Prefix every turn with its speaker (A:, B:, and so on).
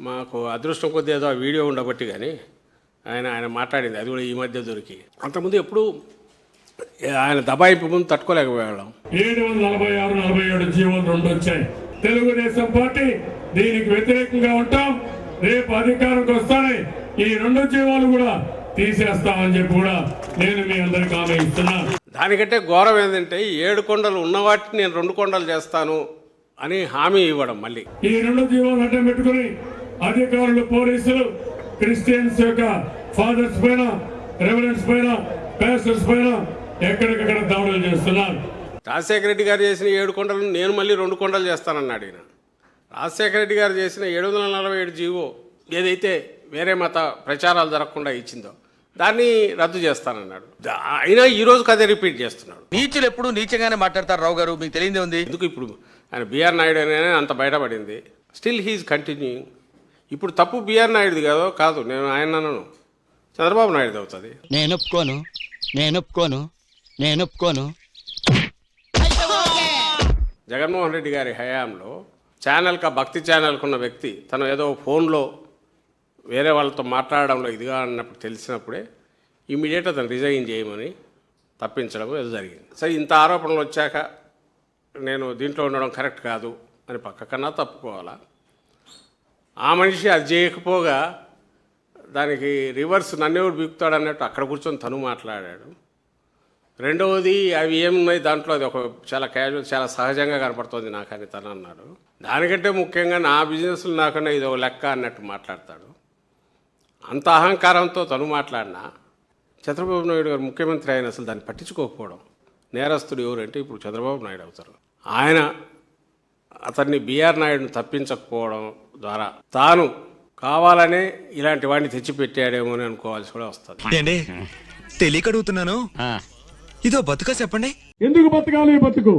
A: మాకు అదృష్టం కొద్ది ఏదో ఆ వీడియో ఉండబట్టి కానీ ఆయన మాట్లాడింది, అది కూడా ఈ మధ్య దొరికి. అంతకుముందు ఎప్పుడు ఆయన దబాయింపు ముందు తట్టుకోలేకపోయాం.
B: 746, 47 జీవోలు 2 వచ్చాయి. తెలుగుదేశం పార్టీ దీనికి వ్యతిరేకంగా ఉంటాం. రేపు అధికారంకి వస్తానే ఈ 2 జీవోలు కూడా తీసేస్తామని చెప్పి కూడా నేను మీ అందరికి హామీ ఇస్తున్నాను.
A: దానికంటే ఘోరం ఏంటంటే 7 కొండలు ఉన్న వాటిని నేను 2 కొండలు చేస్తాను అని హామీ ఇవ్వడం. మళ్ళీ
B: ఈ 2 జీవోలు అడ్డం పెట్టుకుని అధికారులు, పోలీసులు క్రిస్టియన్స్ యొక్క ఫాదర్స్ పైన, రెవరెన్స్ పైన, పాస్టర్స్ పైన ఎక్కడికక్కడ దాడులు చేస్తున్నారు.
A: రాజశేఖర రెడ్డి గారు చేసిన 7 కొండలు నేను మళ్ళీ 2 కొండలు చేస్తానన్నాడు ఈయన. రాజశేఖర రెడ్డి గారు చేసిన 747 జీవో ఏదైతే వేరే మత ప్రచారాలు జరగకుండా ఇచ్చిందో దాన్ని రద్దు చేస్తానన్నాడు. అయినా ఈ రోజుకి అదే రిపీట్ చేస్తున్నాడు.
C: నీచులు ఎప్పుడు నీచంగానే మాట్లాడతారు రావు గారు, మీకు తెలియదే ఉంది.
A: ఎందుకు ఇప్పుడు ఆయన బిఆర్ నాయుడు అనే అంత బయటపడింది. Still he's continuing. ఇప్పుడు తప్పు బిఆర్ నాయుడుది కాదు, నేను ఆయన అన్నాను, చంద్రబాబు నాయుడుది అవుతుంది.
D: నేను ఒప్పుకోను.
A: జగన్మోహన్ రెడ్డి గారి హయాంలో భక్తి ఛానల్కి ఉన్న వ్యక్తి తను ఏదో ఫోన్లో వేరే వాళ్ళతో మాట్లాడడంలో ఇదిగా అన్నప్పుడు తెలిసినప్పుడే ఇమీడియట్ అతను రిజైన్ చేయమని తప్పించడం ఏదో జరిగింది. సరే, ఇంత ఆరోపణలు వచ్చాక నేను దీంట్లో ఉండడం కరెక్ట్ కాదు అని పక్కకన్నా తప్పుకోవాలా? ఆ మనిషి అది చేయకపోగా దానికి రివర్స్ నన్నెవరు బీకుతాడు అన్నట్టు అక్కడ కూర్చొని తను మాట్లాడాడు. రెండవది, అవి ఏమున్నాయి దాంట్లో, అది ఒక చాలా క్యాజువల్, చాలా సహజంగా కనపడుతుంది నాకు అని తను అన్నాడు. దానికంటే ముఖ్యంగా నా బిజినెస్లు నాకన్నా ఇది ఒక లెక్క అన్నట్టు మాట్లాడతాడు. అంత అహంకారంతో తను మాట్లాడినా చంద్రబాబు నాయుడు గారు ముఖ్యమంత్రి ఆయన అసలు దాన్ని పట్టించుకోకపోవడం. నేరస్తుడు ఎవరంటే ఇప్పుడు చంద్రబాబు నాయుడు అవుతారు. ఆయన అతన్ని బిఆర్ నాయుడుని తప్పించకపోవడం ద్వారా తాను కావాలనే ఇలాంటి వాడిని తెచ్చిపెట్టాడేమో అని అనుకోవాల్సి కూడా వస్తుంది.
E: తెలియక అడుగుతున్నాను, ఇదో బతుక చెప్పండి.
B: ఎందుకు బతకాలి ఈ బతుకు?